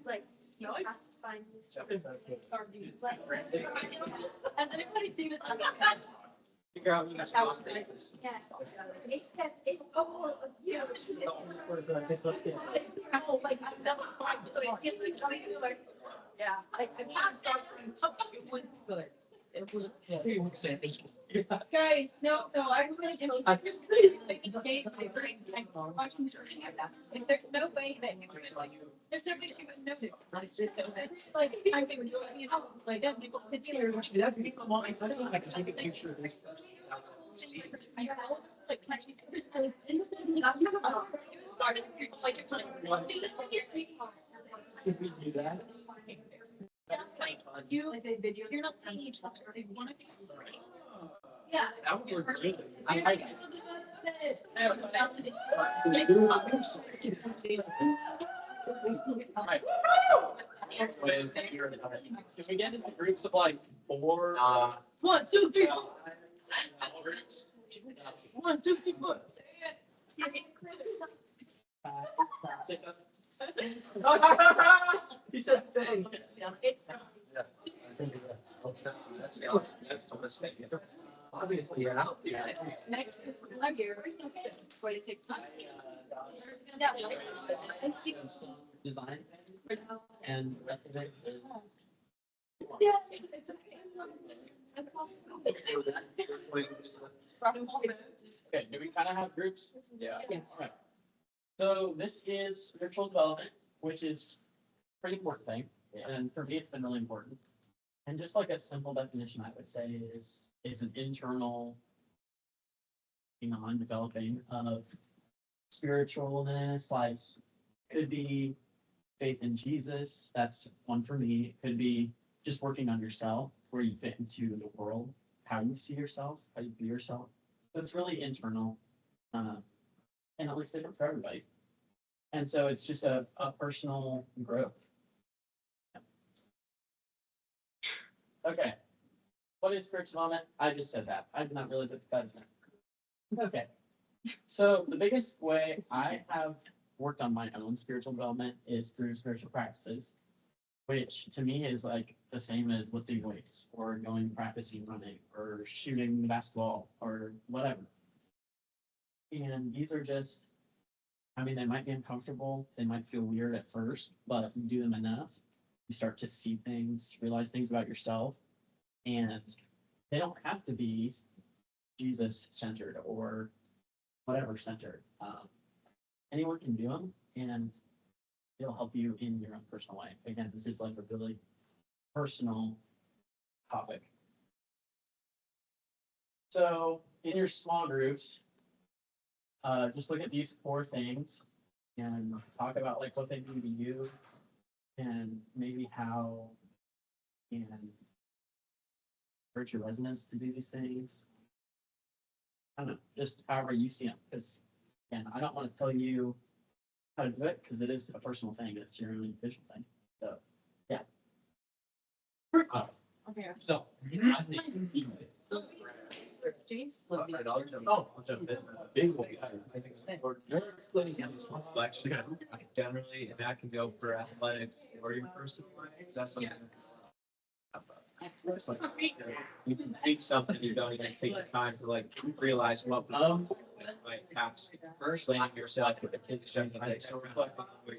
Like, you know, I have to find this stuff. Has anybody seen this? Figure out when that's Yeah. Except it's all of you. Oh, like, I've never tried, so it gets like, yeah, like, I'm not sorry. It was good. It was good. Guys, no, I was gonna tell you, I'm just saying, like, this case, I'm watching the journey like that. Like, there's no way that, there's no way that you would notice. Like, I'm saying, you know, like, that people sit here. That people want me to like take a picture of this. I know, like, catching. Started, like, Should we do that? like, you're not seeing each other. They want to be. Yeah. That would work really. If we get into groups of like 4, 1, 2, 3. groups. 1, 2, 3, 4. He said thing. It's That's a mistake. Obviously, you're out. next is my year. 26 months. That was Some design and the rest of it is. yes, it's okay. That's all. Okay, do we kind of have groups? Yeah. Yes. All right. So this is spiritual development, which is a pretty important thing. And for me, it's been really important. And just like a simple definition, I would say is an internal developing of spiritualness, like could be faith in Jesus. That's one for me. It could be just working on yourself, where you fit into the world, how you see yourself, how you view yourself. So it's really internal, and at least different for everybody. And so it's just a personal growth. Okay. What is spiritual development? I just said that. I did not realize it that. Okay. So the biggest way I have worked on my own spiritual development is through spiritual practices, which to me is like the same as lifting weights or going practicing running or shooting the basketball or whatever. And these are just, I mean, they might be uncomfortable. They might feel weird at first, but if you do them enough, you start to see things, realize things about yourself, and they don't have to be Jesus centered or whatever centered. Anyone can do them, and it'll help you in your own personal way. Again, this is like a really personal topic. So in your small groups, just look at these 4 things and talk about like what they do to you and maybe how you can hurt your residents to do these things. I don't know, just however you see them. Because again, I don't want to tell you how to do it because it is a personal thing. It's your own individual thing. So yeah. Okay. So I think Jace? I'll jump in. Big will be higher. I think you're explaining this one flexion generally, and that can go for athletics or your personal life. That's something. It's like, you can think something, you don't even take the time to like realize what like perhaps explaining yourself with the kids. So reflecting on what you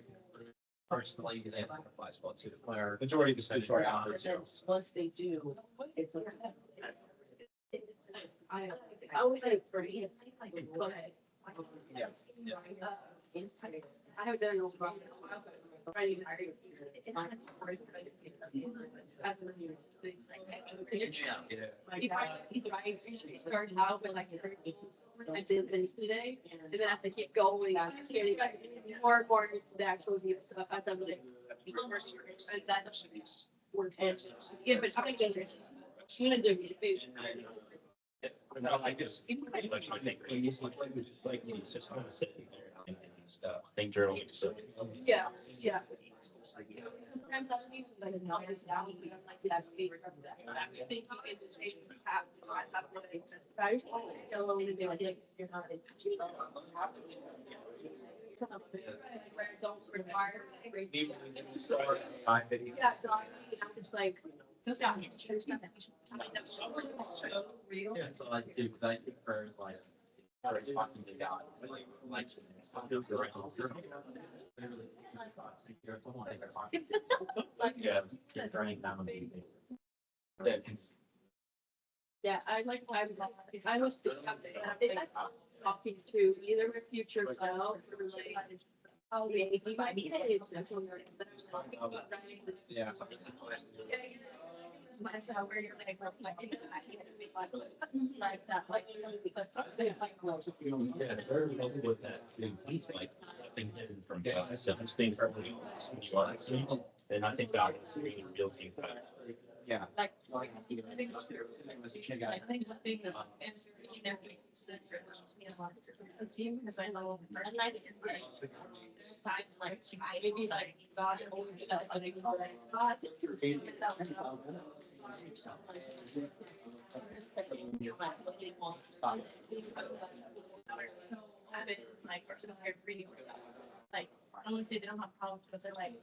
personally, that applies well too. Where majority of the students are out. Once they do, it's like. I always like for me, it's like, Yeah. I haven't done those. If I start out with like I did things today, and then as I keep going, I'm getting more and more into the actual deep stuff as I'm like, and that's yeah, but I'm gonna do it. No, I guess pretty much I think it's just kind of sitting there and stuff. I think journal. Yeah. Sometimes I'll be like, no, it's down, I'm like, that's favorite of that. I think you can just take the path, so I have what I used to feel alone and be like, you're not interested. where adults require. Side video. Yeah, so it's like. Yeah. So real. Yeah, so like, dude, I think for like, for talking to God, like, yeah, you're turning down the. Yeah, I was talking to either my future self or like, oh, maybe my kids. That's what we're. Yeah. That's how where you're like, like that, like. Yeah, very well with that. He's like, thing different from God, so I'm staying perfectly honest. And I think God is really real team. Yeah. Like. Like, I think the thing that is, a team, because I know, and like, it's like, maybe like, God, I think, God. Like, versus they're reading, like, I wouldn't say they don't have problems, but they're like,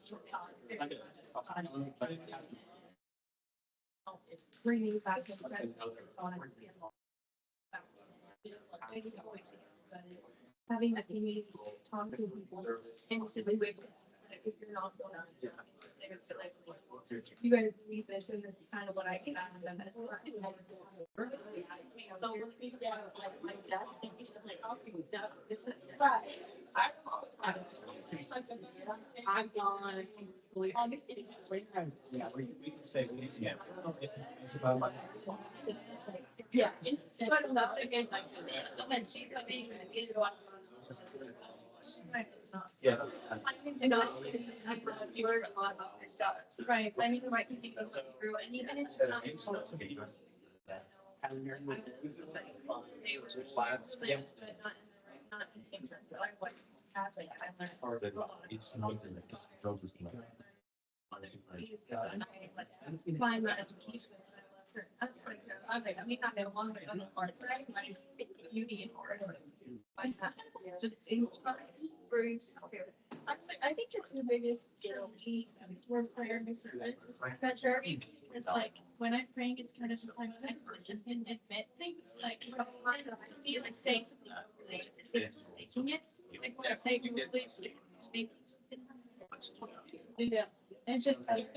bringing back in the present, so on. Having a community, talk to people, and simply wait, if you're not going on. You guys believe this, and it's kind of what I get out of them. So, yeah, like, my dad, he used to like, oh, this is right. I'm gone. yeah, we can say we need to get. Yeah. But enough again, like, so then she was even get it on. Yeah. You know, you learn a lot about yourself. Right, I need to write things through, and even if it's not. Yeah. Not in the same sense, but I was Catholic, I learned. Or that it's something that just focused on. Find that as a peaceful. I was like, I mean, not in a long way, other parts, right? Like, beauty and order. Just Bruce. I think it's the biggest guilty for prayer and service. That Jeremy is like, when I'm praying, it's kind of sometimes I person can admit things like, I feel like saying something related to making it. Like when I say, speak. Yeah, it's just like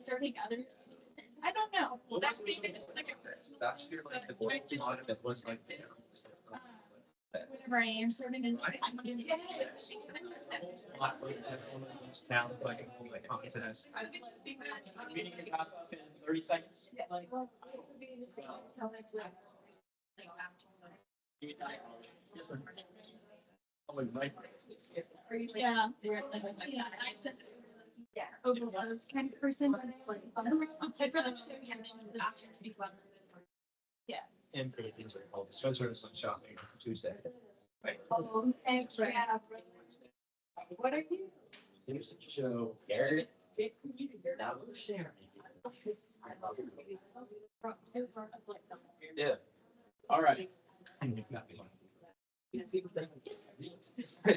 serving others. I don't know. Well, that's maybe the second person. That's your like the board that was like. Whenever I am serving in. Down like contest. Meeting your God in 30 seconds. Yes, sir. Oh, right. Yeah. Yeah. Overloads kind of person, but it's like, I'd rather the option to be less. And for the things that are called Spencer is on shopping for Tuesday. Right. Oh, thanks, yeah. What are you? Here's the show. Garrett. Now we're sharing. Yeah. All right.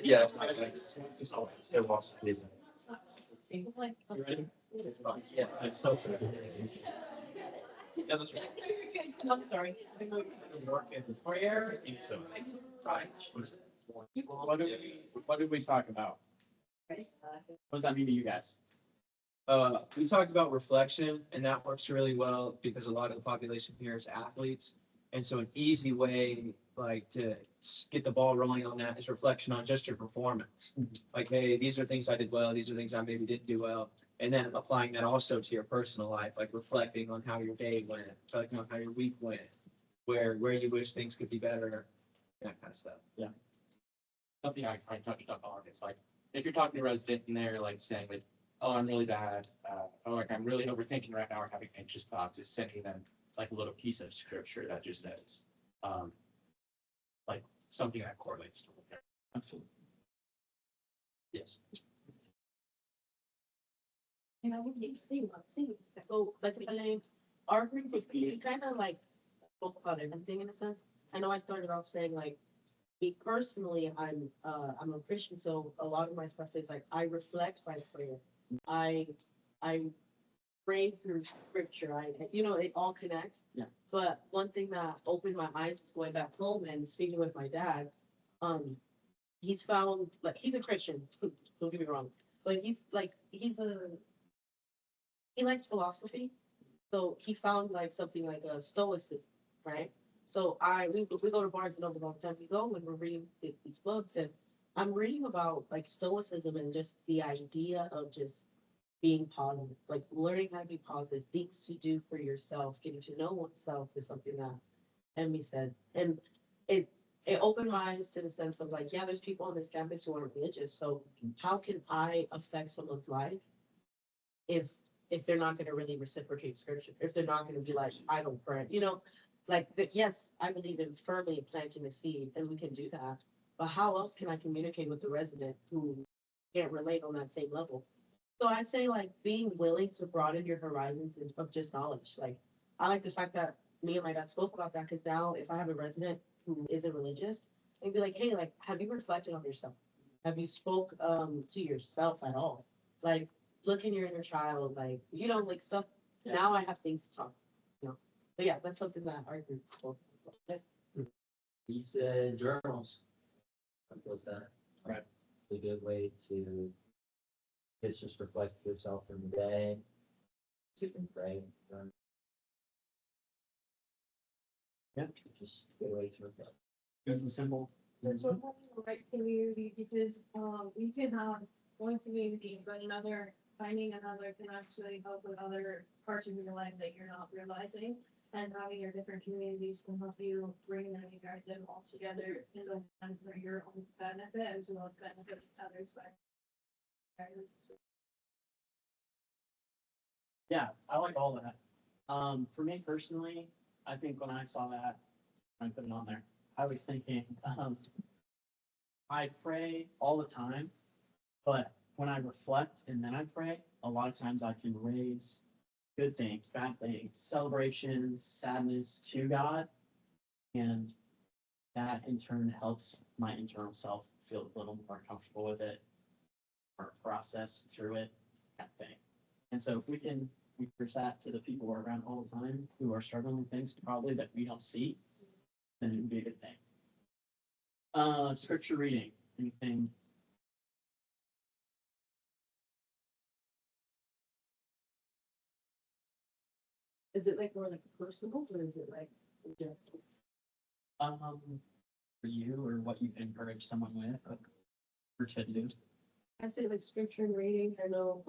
Yeah. It was. You ready? Yeah. I'm so. Yeah, that's right. I'm sorry. Prayer. So. Right. What did we talk about? What does that mean to you guys? We talked about reflection, and that works really well because a lot of the population here is athletes. And so an easy way, like, to get the ball rolling on that is reflection on just your performance. Like, hey, these are things I did well, these are things I maybe didn't do well. And then applying that also to your personal life, like reflecting on how your day went, reflecting on how your week went, where you wish things could be better, that kind of stuff. Something I touched up on, it's like, if you're talking to a resident and they're like saying like, oh, I'm really bad, or like, I'm really overthinking right now or having anxious thoughts, is sending them like a little piece of scripture that just says, like something that correlates to it. Absolutely. Yes. And I would see. So, but our group was kind of like spoke about everything in a sense. I know I started off saying like, me personally, I'm a Christian, so a lot of my stuff is like, I reflect by prayer. I, I pray through scripture. It all connects. Yeah. But one thing that opened my eyes is going back home and speaking with my dad. He's found, like, he's a Christian, don't get me wrong, but he likes philosophy. So he found like something like a stoicism, right? So we go to Barnes and Noble all the time. We go and we're reading these books, and I'm reading about like stoicism and just the idea of just being positive, like learning how to be positive, things to do for yourself, getting to know oneself is something that Emmy said. And it it opened my eyes to the sense of like, yeah, there's people on this campus who aren't religious. So how can I affect someone's life if they're not going to really reciprocate scripture, if they're not going to be like, I don't pray, yes, I believe in firmly planting a seed, and we can do that. But how else can I communicate with the resident who can't relate on that same level? So I'd say like being willing to broaden your horizons of just knowledge. Like I like the fact that me and my dad spoke about that, because now if I have a resident who isn't religious, I'd be like, hey, like, have you reflected on yourself? Have you spoke to yourself at all? Like, look in your inner child, like, like stuff. Yeah. Now I have things to talk. But yeah, that's something that our group spoke about. He said journals. What's that? Right. It's a good way to, it's just reflect yourself in the day. You can pray. Yeah. Just a good way to reflect. It's a symbol. There's one having the right community, because we can have one community, but finding another can actually help with other parts of your life that you're not realizing. And having your different communities can help you bring them and guide them all together in the end for your own benefit as well as benefit others. Yeah, I like all that. For me personally, I think when I saw that, I put it on there, I was thinking, I pray all the time, but when I reflect and then I pray, a lot of times I can raise good things, bad things, celebrations, sadness to God. And that in turn helps my internal self feel a little more comfortable with it or process through it, kind of thing. And so if we can preach that to the people we're around all the time who are struggling with things probably that we don't see, then it would be a good thing. Scripture reading, anything? Is it like more like personal, or is it like objective? For you, or what you've encouraged someone with, or to do? I say like scripture and reading. I know,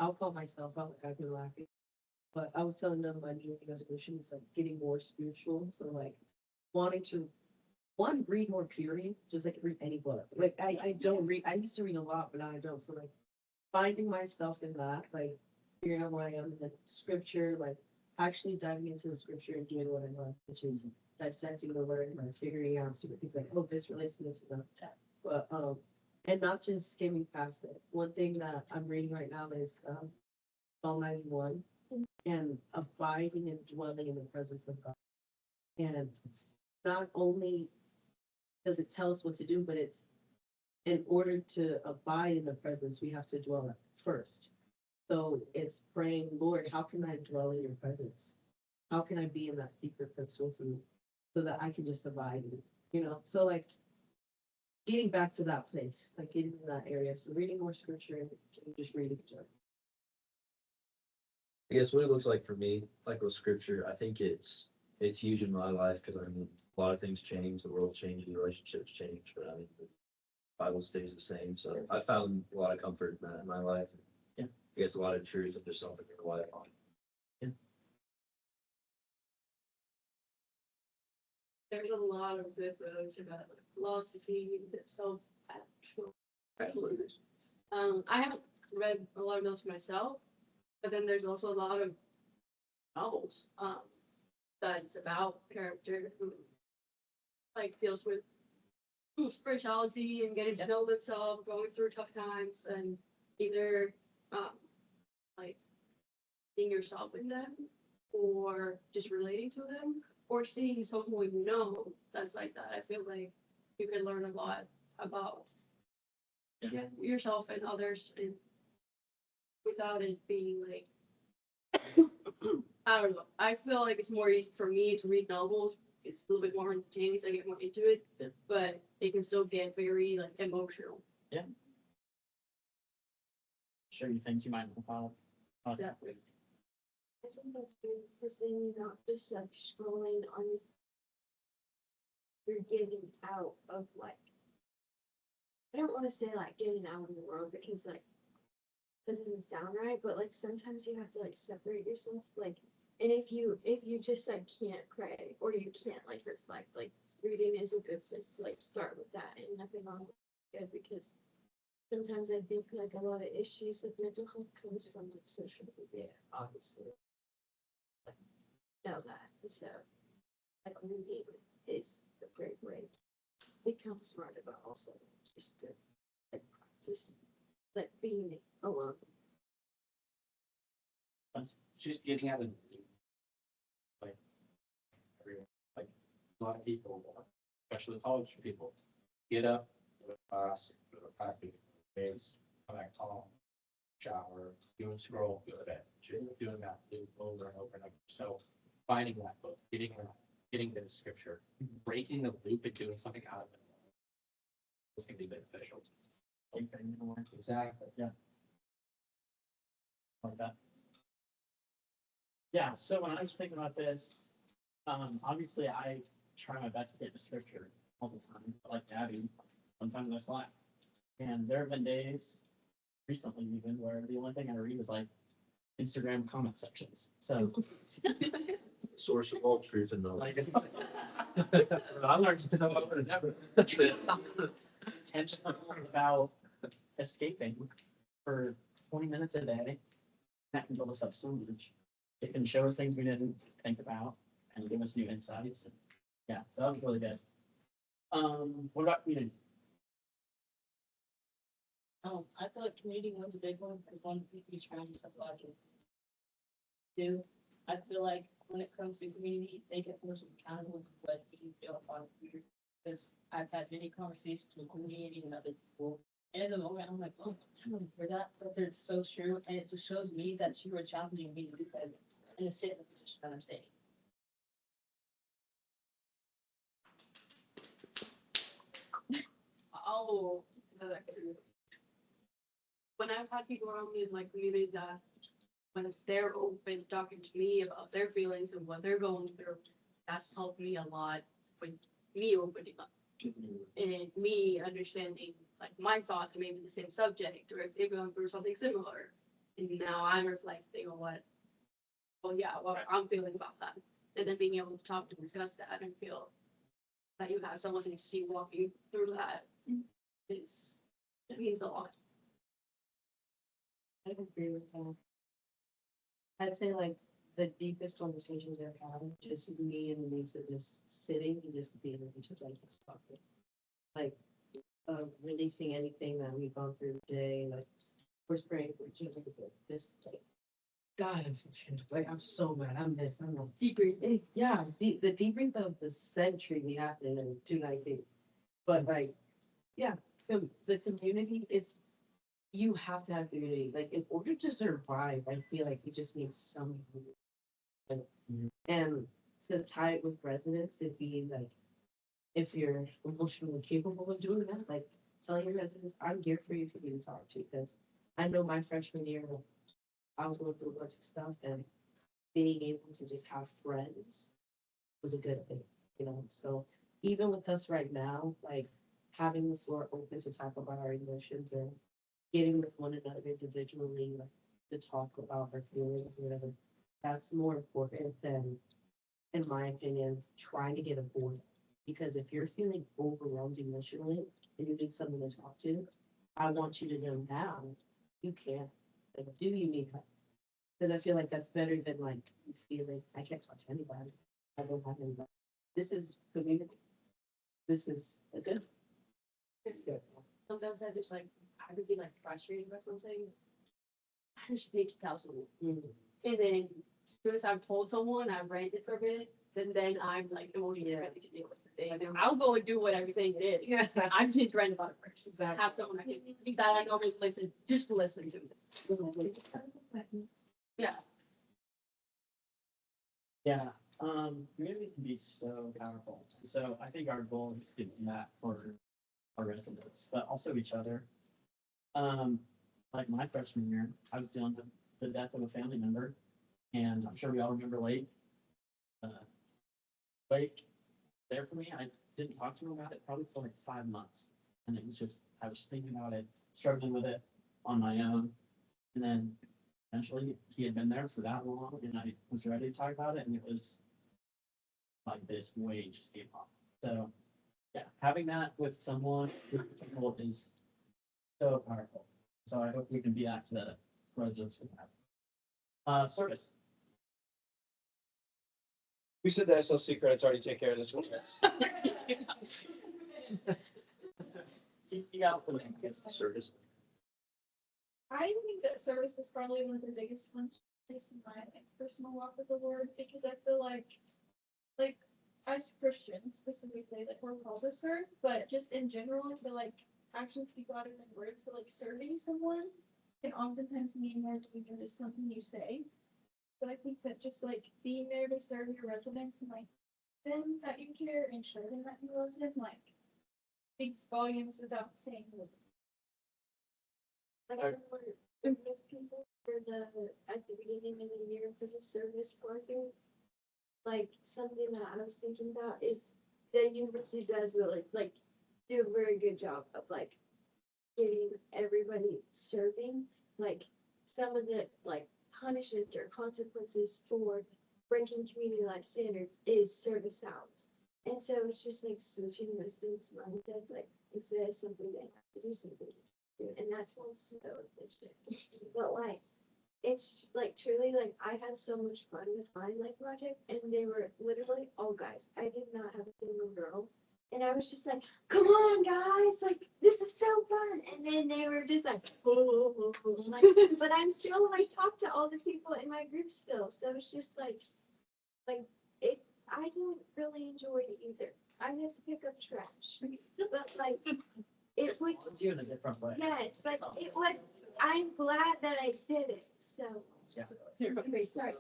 I'll call myself out, like I've been laughing. But I was telling them my New Year's resolution is like getting more spiritual. So like wanting to, one, read more, period, just like read any book. Like I don't read, I used to read a lot, but now I don't. So like finding myself in that, like figuring out where I am in the scripture, like actually diving into the scripture and doing what I love, which is dissecting the word and figuring out stupid things like, oh, this relates to this, but and not just skimming past it. One thing that I'm reading right now is Psalm 91, and abiding and dwelling in the presence of God. And not only does it tell us what to do, but it's in order to abide in the presence, we have to dwell it first. So it's praying, Lord, how can I dwell in your presence? How can I be in that secret place with you so that I can just abide in it? So like getting back to that place, like getting in that area. So reading more scripture and just reading each other. I guess what it looks like for me, like with scripture, I think it's huge in my life because I mean, a lot of things change, the world changes, relationships change, but I mean, the Bible stays the same. So I found a lot of comfort in that in my life. Yeah. I guess a lot of truth and just something to rely on. There's a lot of good books about philosophy, self-actual. I haven't read a lot of those myself, but then there's also a lot of novels that's about character who like deals with spirituality and getting to know themselves, going through tough times, and either like seeing yourself in them or just relating to them, or seeing someone you know that's like that, I feel like you can learn a lot about yourself and others, and without it being like, I don't know. I feel like it's more easy for me to read novels. It's a little bit more entertaining, so I get more into it. Yeah. But it can still get very like emotional. Show you things you might not have thought. Exactly. I think that's good because then you're not just like scrolling on. You're getting out of like. I don't want to say like getting out in the world because like that doesn't sound right, but like sometimes you have to like separate yourself like. And if you just like can't pray or you can't like reflect, like reading is a good place to like start with that and nothing wrong with it because sometimes I think like a lot of issues with mental health comes from like social media, obviously. Like, know that. And so like reading is a great way to become smarter, but also just to like practice like being alone. Just getting out of the loop. Like, everyone, like, a lot of people, especially college people, get up, go to class, go to practice, days, come back home, shower, doing scroll, go to bed, just doing that loop over and over and over. So finding that book, getting the scripture, breaking the loop and doing something out of it. It's gonna be beneficial. Exactly. Like that. Yeah, so when I was thinking about this, obviously I try my best to get into scripture all the time, but like Gabby, sometimes I slack. And there have been days, recently even, where the only thing I read is like Instagram comment sections. So Source of all truth and knowledge. like, I learned to know over and never. Intentional about escaping for 20 minutes a day. That can build us up so much. It can show us things we didn't think about and give us new insights. And yeah, so that was really good. What about community? I feel like community one's a big one because one you surround yourself a lot of do. I feel like when it comes to community, they get more accountable for what you feel about yours. Because I've had many conversations with community and other people. And in the moment, I'm like, oh, I don't hear that, but they're so true. And it just shows me that you are challenging me to do better and to stay in the position that I'm staying. Oh, when I've had people around me in my community that when they're open talking to me about their feelings and what they're going through, that's helped me a lot with me opening up and me understanding like my thoughts are maybe the same subject or if they're going through something similar. And now I'm reflecting on what I'm feeling about that. And then being able to talk to discuss that and feel that you have someone next to you walking through that it means a lot. I agree with that. I'd say like the deepest conversations I've had, just me and Lisa just sitting and just being with each other, just talking. Like, releasing anything that we've gone through today, like, we're praying for each other, this, like, God, I'm so like, I'm so mad, I'm this, I'm not. Debrief, yeah, the debrief of the century happened in 219. But like, yeah, the community, you have to have community. Like in order to survive, I feel like you just need some and to tie it with residents, it'd be like if you're emotionally capable of doing that, like telling your residents, I'm here for you if you need to talk to. Because I know my freshman year, I was going through a bunch of stuff and being able to just have friends was a good thing, you know. So even with us right now, like having the floor open to talk about our emotions and getting with one another individually, like to talk about our feelings, or whatever, that's more important than, in my opinion, trying to get a board. Because if you're feeling overwhelmed emotionally and you need someone to talk to, I want you to know now you can. Like, do you need help? Because I feel like that's better than like you feeling I can't talk to anybody. I don't have anybody. This is community. This is a good. It's good. Sometimes I just like I could be like frustrated by something. I just need to tell someone. And then as soon as I've told someone, I've ranted for a bit, then I'm like emotionally ready to deal with the thing. And I'll go and do what everything it is. Yeah. I'm just need to rant about it first. Have someone I can, that I can always listen, just listen to. Yeah, community can be so powerful. So I think our goal is to do that for our residents, but also each other. Like my freshman year, I was dealing with the death of a family member, and I'm sure we all remember Lake. Lake, there for me, I didn't talk to him about it probably for like 5 months. And it was just, I was just thinking about it, struggling with it on my own. And then eventually he had been there for that long and I was ready to talk about it and it was like this weight just came off. So yeah, having that with someone is so powerful. So I hope we can be that to the residents with that. Service. We said the SLC credits already take care of this one. You got one, I guess. Service. I think that service is probably one of the biggest ones in my personal walk with the Lord, because I feel like as Christians specifically, like we're called to serve, but just in general, I feel like actions speak louder than words. So like serving someone can oftentimes mean more than even just something you say. But I think that just like being there to serve your residents and like them that you care and show them that you love them, like speaks volumes without saying words. Like I remember service people for at the beginning of the year for the service workers. Like something that I was thinking about is the university does really like do a very good job of like getting everybody serving. Like some of the like punishments or consequences for breaking community life standards is service hours. And so it's just like switching residents' mindsets, like instead of something they have to do something. And that's what's so efficient. But like, it's like truly like I had so much fun with my life project, and they were literally all guys. I did not have a single girl. And I was just like, come on, guys, like, this is so fun. And then they were just like, oh, like, but I'm still like, talk to all the people in my group still. So it's just like it, I didn't really enjoy it either. I had to pick up trash, but like, it was, It's you in a different way. yes, but it was, I'm glad that I did it, so. Yeah. Anyway, sorry.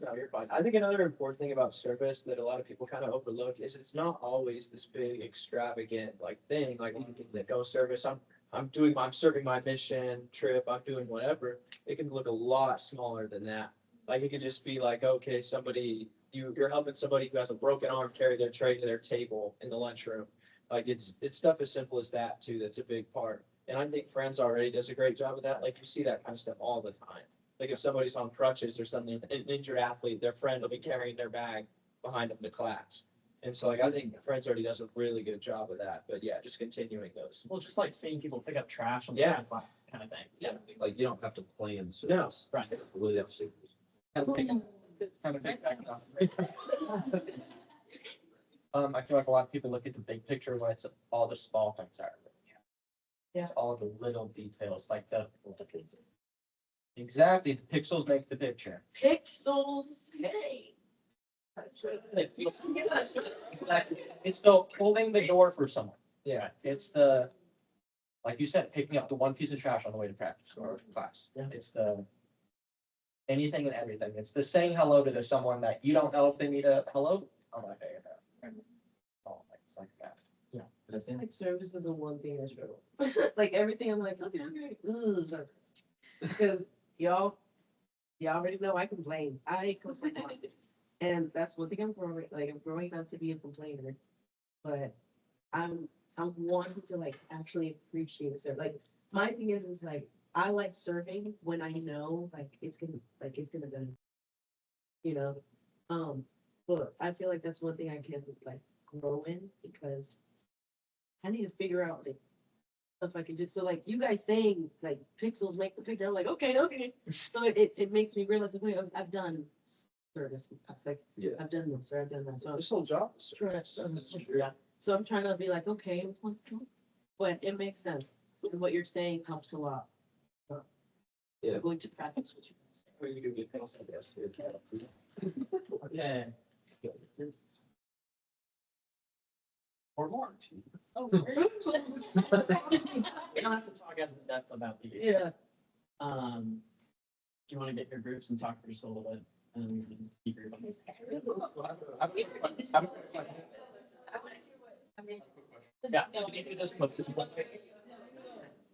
No, you're fine. I think another important thing about service that a lot of people kind of overlook is it's not always this big extravagant like thing, like anything that go service. I'm serving my mission trip, I'm doing whatever. It can look a lot smaller than that. Like it could just be like, okay, you're helping somebody who has a broken arm carry their tray to their table in the lunchroom. Like it's stuff as simple as that too. That's a big part. And I think Friends already does a great job of that. Like you see that kind of stuff all the time. Like if somebody's on crutches or something, an injured athlete, their friend will be carrying their bag behind them to class. And so like, I think Friends already does a really good job of that, but yeah, just continuing those. Well, just like seeing people pick up trash on the Yeah. class kind of thing. Yeah. Like you don't have to plan No. service. Right. Really have to. Kind of big background. I feel like a lot of people look at the big picture when it's all the small things are. It's all the little details, like exactly, the pixels make the picture. Pixels, hey. Exactly. It's the holding the door for someone. Yeah. It's the, like you said, picking up the one piece of trash on the way to practice or class. Yeah. It's the anything and everything. It's the saying hello to someone that you don't know if they need a hello. Oh my God. Oh, it's like that. I feel like service is the one thing I struggle. Like everything, I'm like, okay, service. Because y'all already know I complain. I complain. And that's one thing I'm growing not to be a complainer. But I'm wanting to like actually appreciate the service. Like my thing is like I like serving when I know like it's gonna benefit. You know? But I feel like that's one thing I can like grow in, because I need to figure out like stuff I can do. So like you guys saying like pixels make the picture, I'm like, okay. So it makes me realize like, wait, I've done service. It's like Yeah. I've done this or I've done that. So I'm This whole job. is Yeah. so I'm trying to be like, okay, but it makes sense. And what you're saying helps a lot. Yeah. I'm going to practice what you guys say. Well, you do get things, I guess. Okay. Or more. Oh, we don't have to talk as in depth about these. Yeah. Do you want to get your groups and talk for just a little bit? And then we can keep your. Yeah. You can just put this one.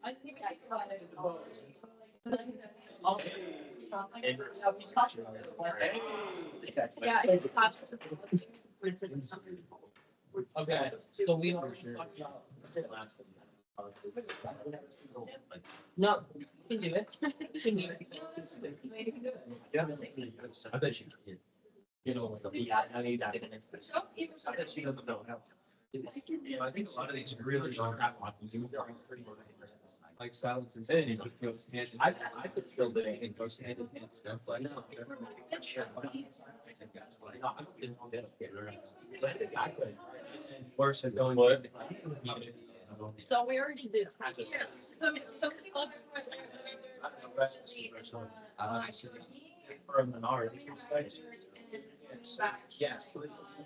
I think I saw it. Yeah, I just talked to Okay, so we are. No, you can do it. You can do it. I bet you can. You know, yeah, I need that. I bet she doesn't know how. I think a lot of these really don't have one. Like silence and sanity, but it goes hand in hand. I could still do it. It goes hand in hand stuff like. I could. Worse than going. So we already did. Some people. From an art perspective. Yes,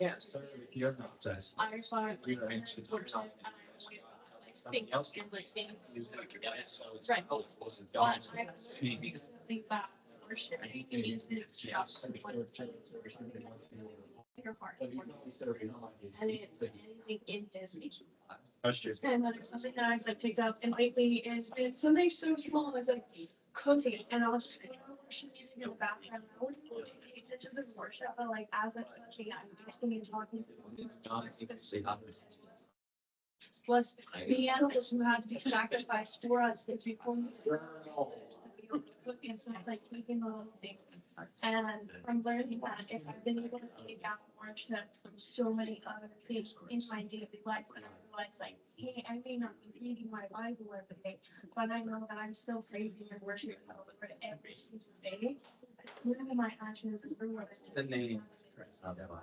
yes, if you're not obsessed. I find. You're anxious or something. Something else can use that together, so it's. Right. Wasn't But done. I think that worship, I think it is just your heart. And it's anything in Disney. That's true. And then something that I picked up and lately is it's something so small as like cooking and I'll just put worship music in the background. I wouldn't really pay attention to the worship, but like as I'm cooking, I'm texting and talking to plus the animals who had to be sacrificed for us if we couldn't to be able to cook. And so it's like taking the little things. And from learning that, if I've been able to take out worship from so many other things in my daily life, and I realize like, hey, I may not be reading my Bible every day, but I know that I'm still praising and worshiping the Lord every single day. Look at my actions and realize The name.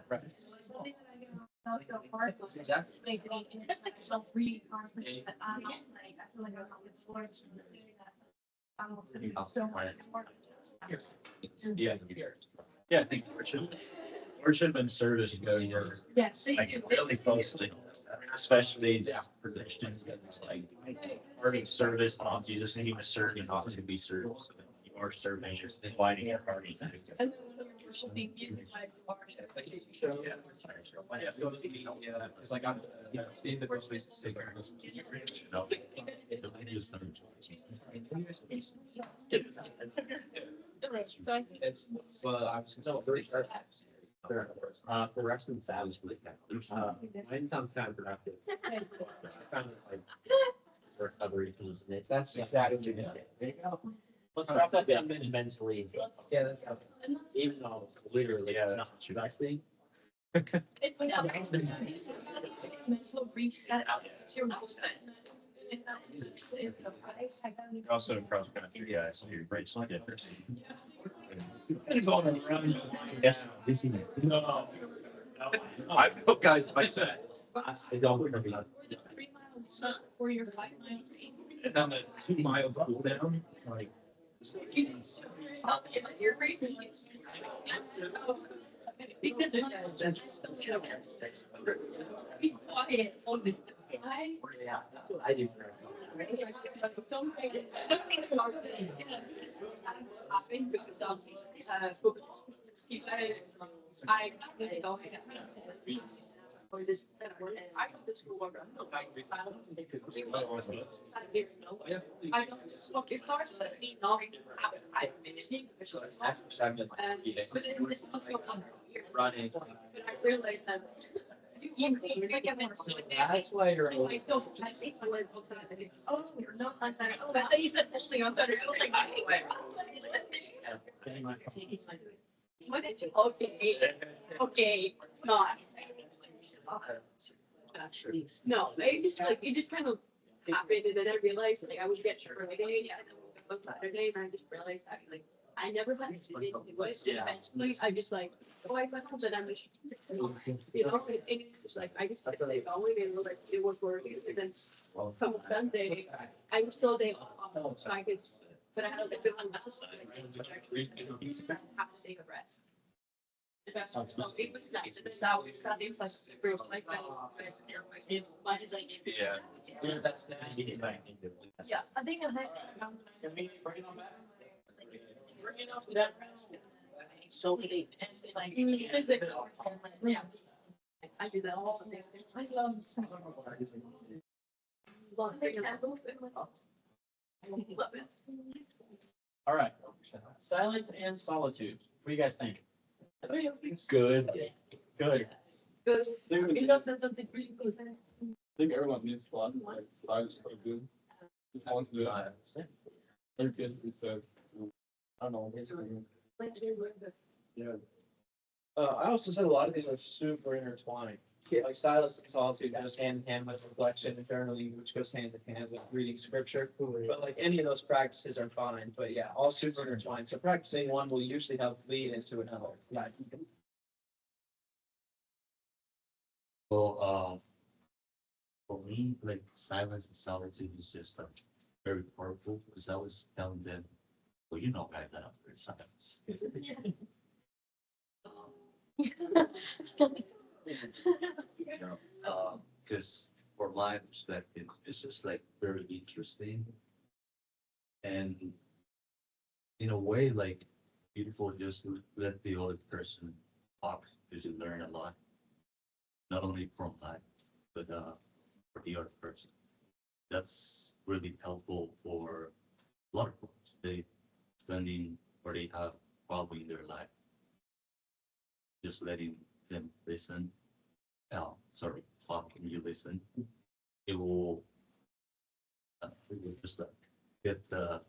Right. something that I get myself so hard was just like me and just like yourself reading constantly that I'm not like I feel like I'm not influenced from the thing that I'm also so much more. Yeah. Yeah, I think worship and service go together. Yes. Like really closely, especially for Christians, because it's like part of service, not Jesus needing to serve and not to be served. So you are serving, you're inviting your parties. And then the worshiping music like worship. Yeah, it's like I'm, seeing the grocery store. It's, well, I was gonna say. For rest and Sabbath, mine sounds kind of productive. I found it like recovery tools. That's exactly it. There you go. Let's wrap that down mentally. Yeah, that's. Even though it's literally not the best thing. It's like a mental reset. It's your mindset. Also cross country, yeah, so your brain's not different. Yes, this is. No. I know guys like that. I don't remember. 3 miles for your 5 miles. And then the 2 mile cool down, it's like. You're crazy. Because be quiet. Yeah, that's what I do. Don't make it. Or this. I don't just go over. I don't smoke. It starts with me knowing I'm finishing. But then this is Running. but I realized that. That's why you're. I still, I say somewhere on Saturday. Oh, you're not on Saturday. Oh, but then you said only on Saturday. I was like, anyway. What did you, okay, okay, it's not. No, it just kind of happened and then I realized like I would get Friday and then it was Saturday and I just realized that like I never had to do it. And eventually I just like, oh, I went home and I'm just, you know, it was like, I just kept like going and like it was working and then come Sunday, I was still day off, so I could, but I had a bit unnecessary. Have to take a rest. So it was nice. It was Sunday was like super like Yeah. Yeah, that's nasty. Yeah, I think I'm next. Can we bring it on back? Bring it up without rest. So many, like, physical. Yeah. I do that all the time. I love. Love it. All right. Silence and solitude. What do you guys think? Good. Good. Good. Think You know, said something really good. everyone needs a lot, like, silence is quite good. Just wants to do it. They're good, so, I don't know. Yeah. I also said a lot of these are super intertwined. Like silence and solitude goes hand in hand with reflection and journaling, which goes hand in hand with reading scripture. But like any of those practices are fine, but yeah, all super intertwined. So practicing one will usually help lead into another. Yeah. Well, for me, like silence and solitude is just like very powerful because I was telling them, well, you know, guys, that I'm very silence. Because from my perspective, it's just like very interesting. And in a way, like beautiful, just to let the other person talk because you learn a lot, not only from life, but for the other person. That's really helpful for a lot of folks. They spending or they have probably in their life, just letting them listen. Sorry, talk and you listen. It will just get the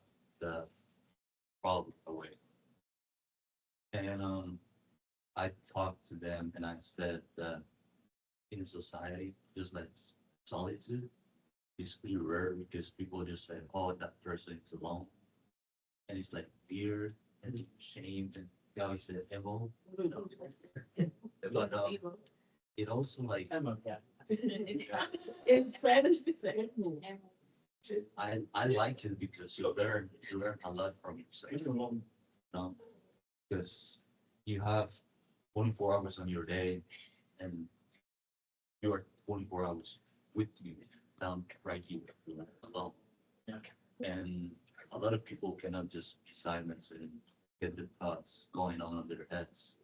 problem away. And I talked to them and I said that in society, just like solitude is pretty rare because people just say, "Oh, that person is alone," and it's like fear and shame and yeah, we said evil. But it also like Emma, yeah. In Spanish, they say. I like it because you learn a lot from yourself. Because you have 24 hours on your day and you are 24 hours with you down right here alone. Yeah. And a lot of people cannot just be silent and get the thoughts going on in their heads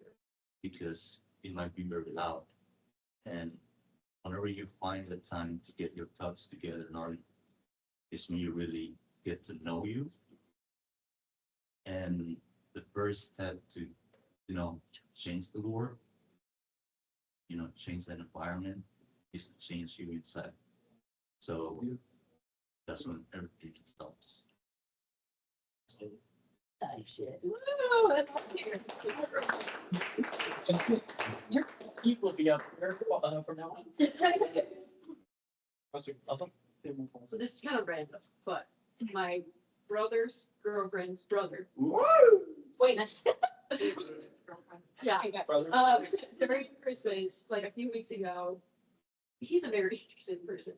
because it might be very loud. And whenever you find the time to get your thoughts together in order, is when you really get to know you. And the first step to, change the world, change that environment is to change you inside. So that's when everything stops. Your keep will be up here from now on. Awesome. So this is kind of random, but my brother's girlfriend's brother. Wait. Yeah. During Christmas, like a few weeks ago, he's a very interesting person.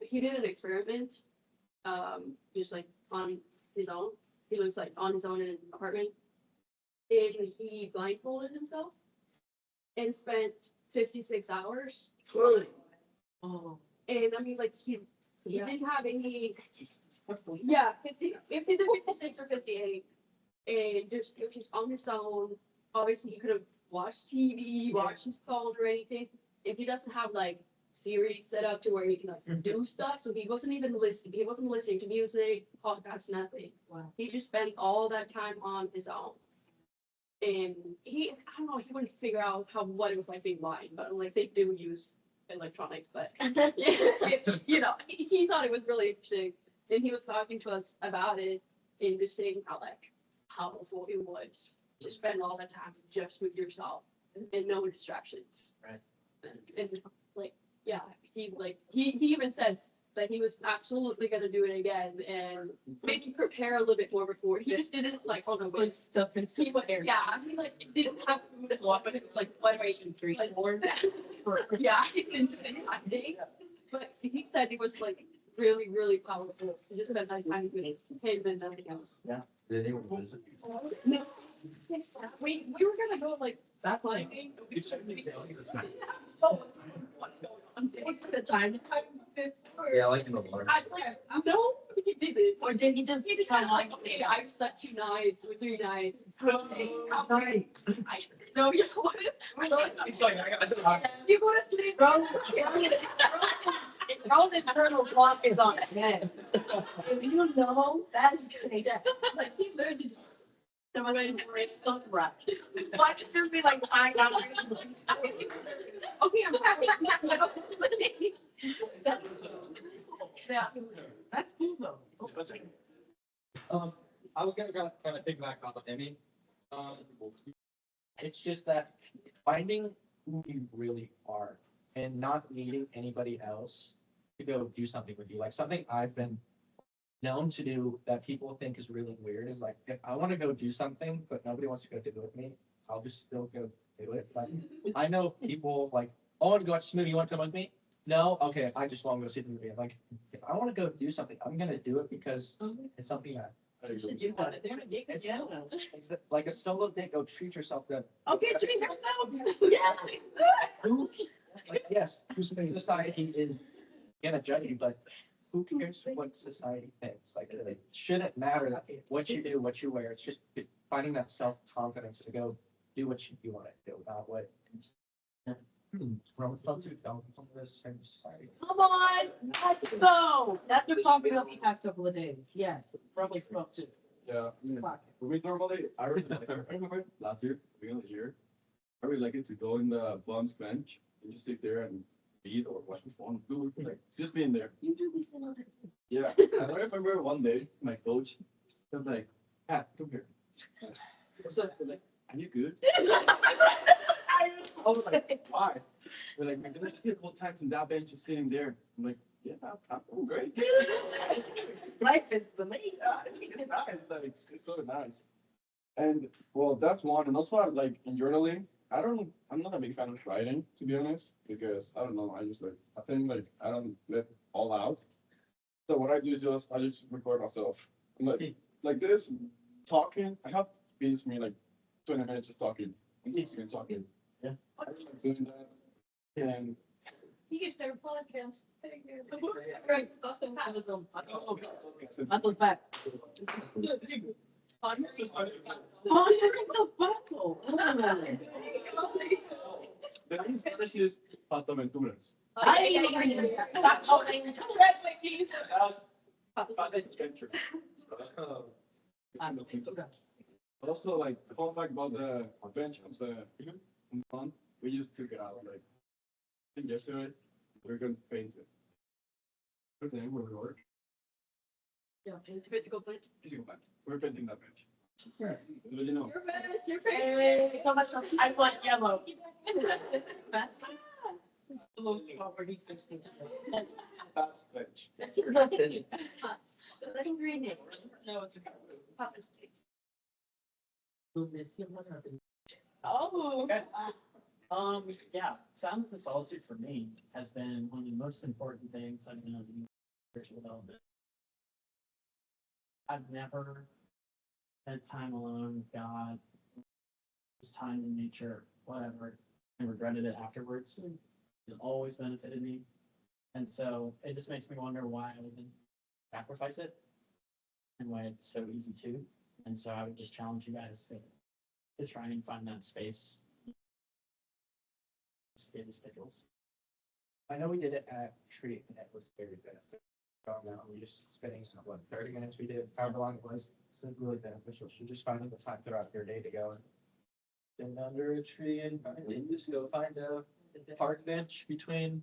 He did an experiment, just like on his own. He lives like on his own in an apartment. And he blindfolded himself and spent 56 hours. Oh. And I mean, like he didn't have any, yeah, 50, it's either 56 or 58. And just, it was just on his own. Obviously, he could have watched TV, watched his phone or anything. If he doesn't have like Siri set up to where he can like do stuff, so he wasn't even listening. He wasn't listening to music, podcasts, nothing. Wow. He just spent all that time on his own. And I don't know, he wouldn't figure out what it was like being blind, but like they do use electronics, but he thought it was really interesting. And he was talking to us about it and just saying how like powerful it was to spend all that time just with yourself and no distractions. Right. And like, yeah, he even said that he was absolutely gonna do it again and maybe prepare a little bit more before. He just did it like on a Put stuff in he went, air. yeah, he like didn't have food at all, but it was like 1, 2, 3, 4. Yeah, it's interesting. I think, but he said it was like really, really powerful. You just spend like time with him and nothing else. Did anyone visit? No. We were gonna go like That's climbing. What's going on? Most of the time. Yeah, I like to know more. No, he didn't. Or did he just Kind of like, okay, I've slept 2 nights or 3 nights. No, you know what? Exciting, I got to. You go to sleep. Rose internal clock is on 10. You know, that's great. Like he literally just. There was a sunrise. Why should there be like 5 hours? Okay, I'm happy. Yeah, that's cool though. I was gonna kind of piggyback on Emmy. It's just that finding who you really are and not needing anybody else to go do something with you. Like something I've been known to do that people think is really weird is like, if I want to go do something, but nobody wants to go do it with me, I'll just still go do it. Like, I know people like, oh, I want to go watch a movie. You want to come with me? No? Okay, I just want to go see the movie. I'm like, if I want to go do something, I'm going to do it because it's something I You should do that. They're gonna get It's- you. like a solo date, go treat yourself good. Okay, treat yourself. Yeah. Who, like, yes, society is gonna judge you, but who cares what society thinks? Like, it shouldn't matter what you do, what you wear. It's just finding that self-confidence to go do what you want to do, not what. Roman thought to don't come to this same society. Come on, let's go. That's been talking about the past couple of days. Yes, probably 12 too. Yeah, for me normally, I remember last year, beginning of the year, I really like it to go in the bum's bench and just sit there and read or watch my phone, like just being there. You do this all the time. Yeah, and I remember one day my coach was like, "Pat, come here." What's up? They're like, "Are you good?" I was like, "Why?" They're like, "We're gonna see a couple times and that bench is sitting there." I'm like, "Yeah, I'm great." Life is amazing. It's nice, like it's so nice. And well, that's one. And also, like in journaling, I'm not a big fan of writing, to be honest, because I don't know. I think like I don't let it all out. So what I do is I just record myself, like this, talking. I have been me like 20 minutes just talking, and talking. Yeah. I really like doing that. And You get their podcast. Right. Until back. Oh, it's a buckle. the name in Spanish is Patoaventuras. Translate these. Patos Adventures. But also, like, the fun fact about the bench of the fun, we just took it out, like, I think yesterday, we're going to paint it. What's the name where we work? Yeah, it's physical bench. Physical bench. We're painting that bench. So, you know, Your bench, your bench. Hey, tell myself I want yellow. That's the little spot where he's 16. that's bench. That's green. No, it's okay. Oh. Okay. Yeah, silence and solitude for me has been one of the most important things I've been able to do in spiritual development. I've never spent time alone with God, just time in nature, whatever, and regretted it afterwards. It's always benefited me. And so it just makes me wonder why I would sacrifice it and why it's so easy to. And so I would just challenge you guys to try and find that space. Daily schedules. I know we did it at Tree and it was very beneficial. We just spending 30 minutes we did, however long it was. It's really beneficial. So just finding the time throughout your day to go and sit under a tree and just go find a park bench between,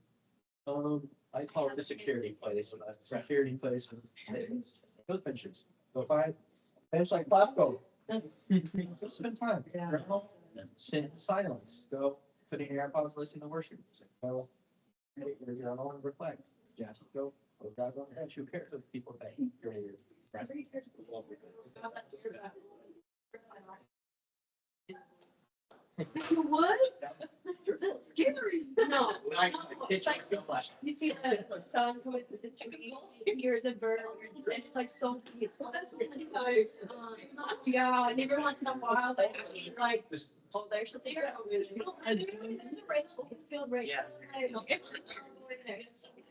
I call it the security place, and that's a security place. Those benches. Go find a bench like Glasgow. Just spend time. Journal, sit in silence. Go put in your AirPods, listen to worship music. Go edit your journal and reflect. Just go drive on the edge. Who cares if people think you're right? What? That's scary. No. Nice. It's like- like flash. You see the sun going through the trees, you hear the birds, and it's like so peaceful. Like, yeah, and every once in a while, like, I see like, oh, there's a deer over there. And there's a red field right Yeah. there. It's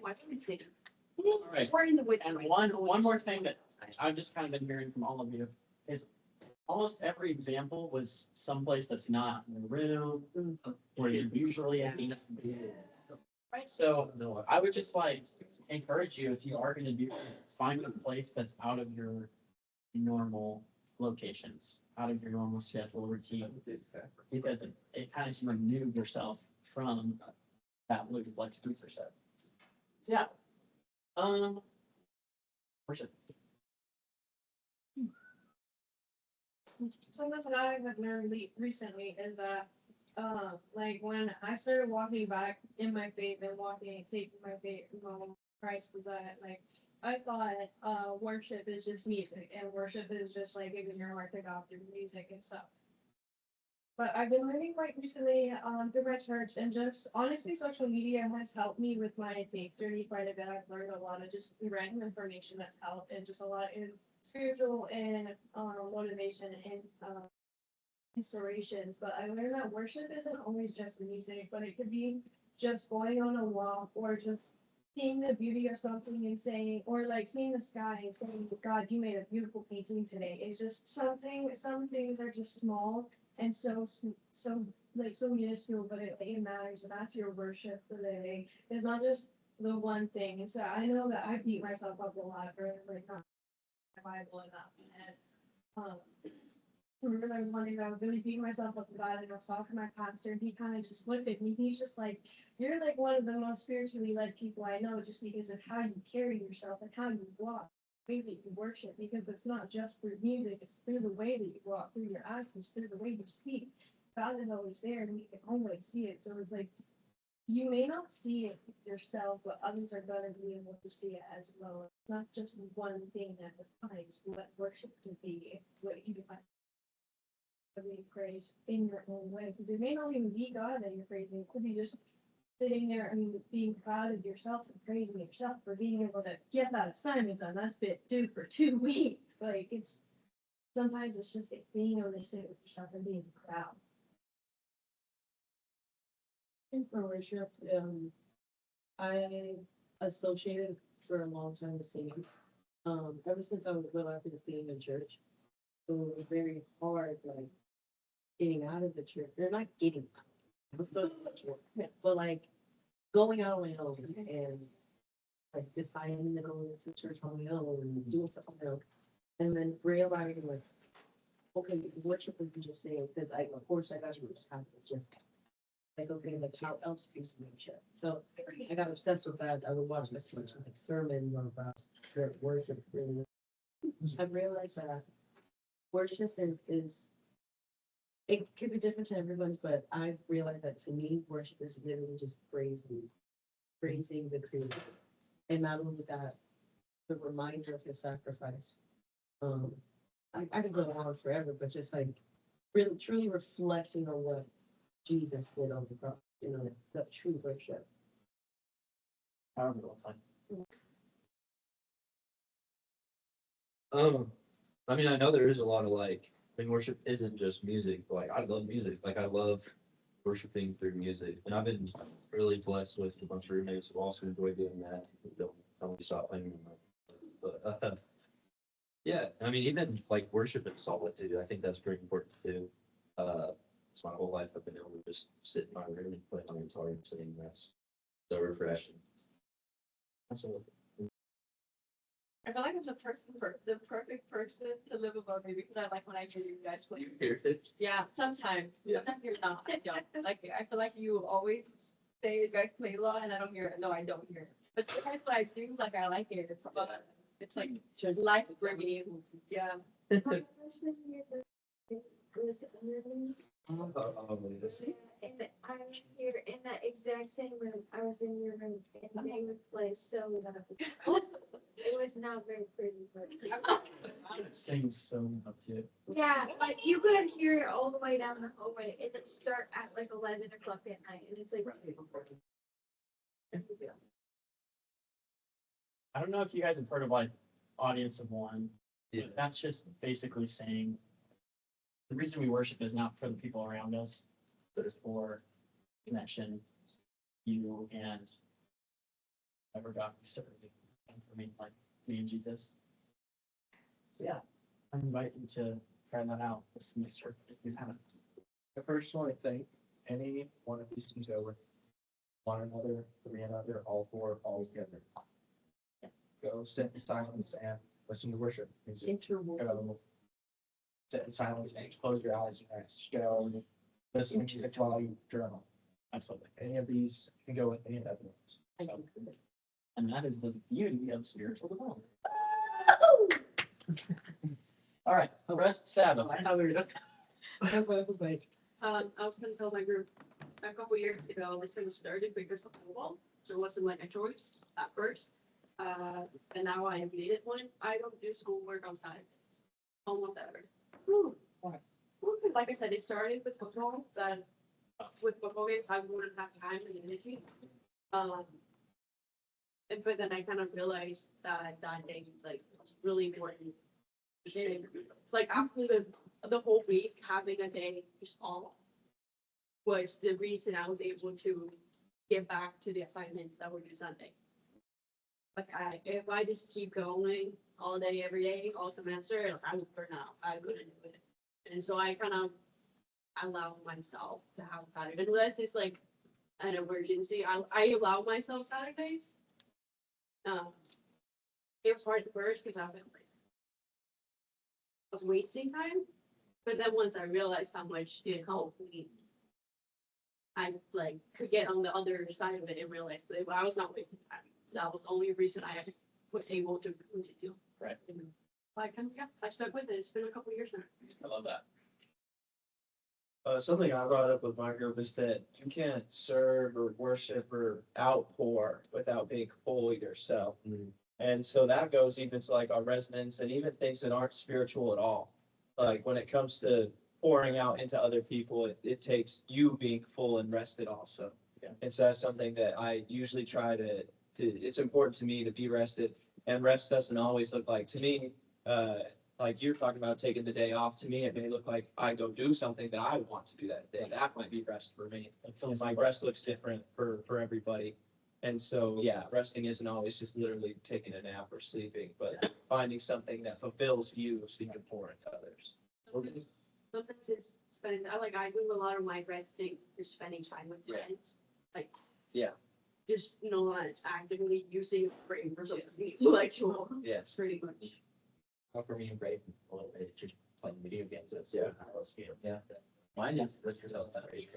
Washington City. All right. We're in the woods. And one more thing that I've just kind of been hearing from all of you is almost every example was someplace that's not in the room where you usually at. Right, so I would just like encourage you, if you are gonna do, find a place that's out of your normal locations, out of your normal schedule routine. Because it kind of remove yourself from that loop, like Spencer said. So yeah. Worship. Something that I have learned recently is that, like when I started walking back in my faith and walking safe in my faith, Christ was that like I thought worship is just music and worship is just like giving your heart to God through music and stuff. But I've been learning quite recently through my church, and just honestly, social media has helped me with my faith journey quite a bit. I've learned a lot of just random information that's helped, and just a lot in spiritual and motivation and inspirations. But I learned that worship isn't always just music, but it could be just going on a walk or just seeing the beauty of something and saying, or like seeing the sky and saying, God, you made a beautiful painting today. It's just something, some things are just small and so minuscule, but it matters. And that's your worship for the day. It's not just the one thing. And so I know that I beat myself up a lot for like not my Bible enough. And I remember one day I was really beating myself up about it, and I was talking to my pastor, and he kind of just looked at me. He's just like, "You're like one of the most spiritually led people I know, just because of how you carry yourself and how you walk, the way that you worship. Because it's not just through music; it's through the way that you walk, through your actions, through the way you speak. God is always there, and we can always see it. So it's like you may not see it yourself, but others are going to be able to see it as well. It's not just one thing that defines what worship can be. It's what you define. Being praised in your own way, because it may not even be God that you're praising. It could be just sitting there and being proud of yourself and praising yourself for being able to get that assignment done. That's been due for 2 weeks. Like it's sometimes it's just being able to sit with yourself and being proud. In for worship, I associated for a long time with singing. Ever since I was little, I've been singing in church. So it was very hard, like getting out of the church. They're not getting out. I'm still in the church, but like going out on my own and like deciding to go to church on my own and doing stuff on my own, and then realizing like, okay, worship isn't just saying because of course I got religious confidence, just like okay, like how else do you worship? So I got obsessed with that. I would watch my like sermons about worship. Really, I realized that worship is it could be different to everyone, but I've realized that to me, worship is literally just praising the Creator, and not only that, the reminder of His sacrifice. I could go on forever, but just like really truly reflecting on what Jesus did on the cross, the true worship. However, it's like, I mean, I know there is a lot of like, I mean, worship isn't just music, but like, I love music. Like, I love worshiping through music. And I've been really blessed with a bunch of roommates who also enjoy doing that. Don't tell me to stop playing. But, yeah, I mean, even like worship in solitude, I think that's pretty important too. So my whole life I've been able to just sit in my room and play my guitar and sing. That's so refreshing. absolutely. I feel like I'm the perfect person to live above me because I like when I hear you guys play. You hear it? Yeah, sometimes. Yeah. Sometimes you're not. I don't. Like I feel like you always say you guys play a lot and I don't hear it. No, I don't hear it. But sometimes when I do, like I like it. It's fun. It's like life bringing. Yeah. And I'm here in that exact same room. I was in your room and they would play so loud. It was not very pretty, but. It sings so up to. Yeah, like you could hear it all the way down the hallway and it start at like 11 o'clock at night and it's like. I don't know if you guys have heard of like audience of one. Yeah. That's just basically saying the reason we worship is not for the people around us, but it's for connection, you and whoever God you serve. And for me, like me and Jesus. So yeah, I invite you to try that out this semester if you haven't. I personally think any one of these can go with one another, three another, all four, all together. Go sit in silence and listen to worship music. Go sit in silence and close your eyes and rest. Go listen to music while you journal. Absolutely. Any of these can go with any of the other ones. And that is the beauty of spiritual development. All right, rest Sabbath. I thought we were. I was gonna tell my group a couple years ago, this thing started because of football, so it wasn't like a choice at first. And now I have made it one. I don't do schoolwork on Saturdays, almost ever. Like I said, it started with football, but with football games, I wouldn't have time and energy. But then I kind of realized that that day, like, was really important. Like after the whole week, having a day just off was the reason I was able to get back to the assignments that were due Sunday. Like if I just keep going all day, every day, all semester, I would burn out. I couldn't do it. And so I kind of allow myself to have Saturday, unless it's like an emergency. I allow myself Saturdays. It was hard at first because I was wasting time. But then once I realized how much it helped me, I like could get on the other side of it and realize that I was not wasting time. That was the only reason I was able to continue. Right. And I stuck with it. It's been a couple years now. I love that. Something I brought up with my group is that you can't serve or worship or outpour without being full yourself. And so that goes even to like our residents and even things that aren't spiritual at all. Like when it comes to pouring out into other people, it takes you being full and rested also. Yeah. And so that's something that I usually try to, it's important to me to be rested, and rest doesn't always look like, to me, like you're talking about taking the day off. To me, it may look like I go do something that I want to do that day. That might be rest for me. It And feels my like rest looks different for everybody. And so, yeah, resting isn't always just literally taking a nap or sleeping, but finding something that fulfills you so you can pour into others. Sometimes it's spending, I do a lot of my resting is spending time with Yeah. friends. Like. Yeah. Just not actively using your brain for something intellectual, Yes. pretty much. Well, for me and Brayden, a little bit, just playing video games. That's Yeah. how I was feeling. Yeah. Mine is, that's yourself, that right?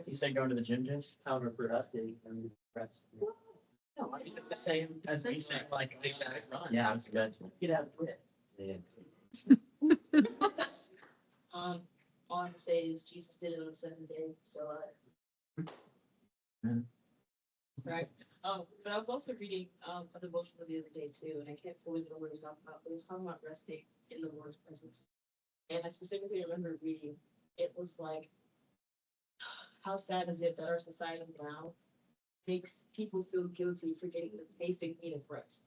you say going to the gym, James? Counterproductive and rest. No, I mean, it's the same as me saying like exact run. Yeah, it's good. Get out of it. Yeah. All I'm say is Jesus did it on the seventh day, so. Right, but I was also reading, a devotional the other day too, and I can't fully remember what it was talking about, but it was talking about resting in the Lord's presence. And I specifically remember reading, it was like, how sad is it that our society now makes people feel guilty for getting the basic need of rest?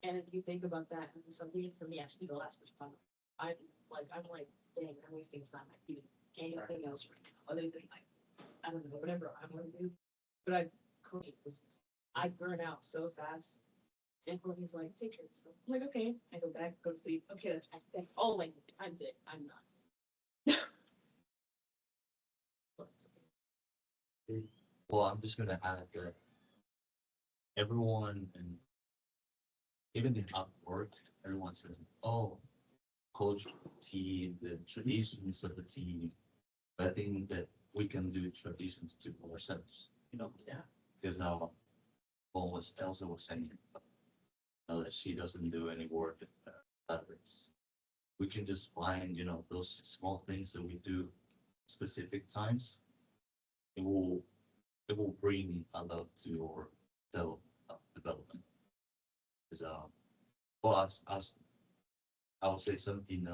And if you think about that, and something for me, actually, the last person, I'm like, dang, I'm wasting time, I can do anything else right now, other than like, I don't know, whatever I want to do. But I burn out so fast. And Courtney's like, take care of yourself. I'm like, okay. I go back, go to sleep. Okay, that's all I need. I'm good. I'm not. Well, I'm just gonna add that everyone and even in at work, everyone says, oh, culture, team, the traditions of the team. But I think that we can do traditions to ourselves, Yeah. because what was Elsa was saying, that she doesn't do any work at Saturdays. we can just find, those small things that we do specific times. It will, bring a lot to your development. 'Cause, well, as I'll say something,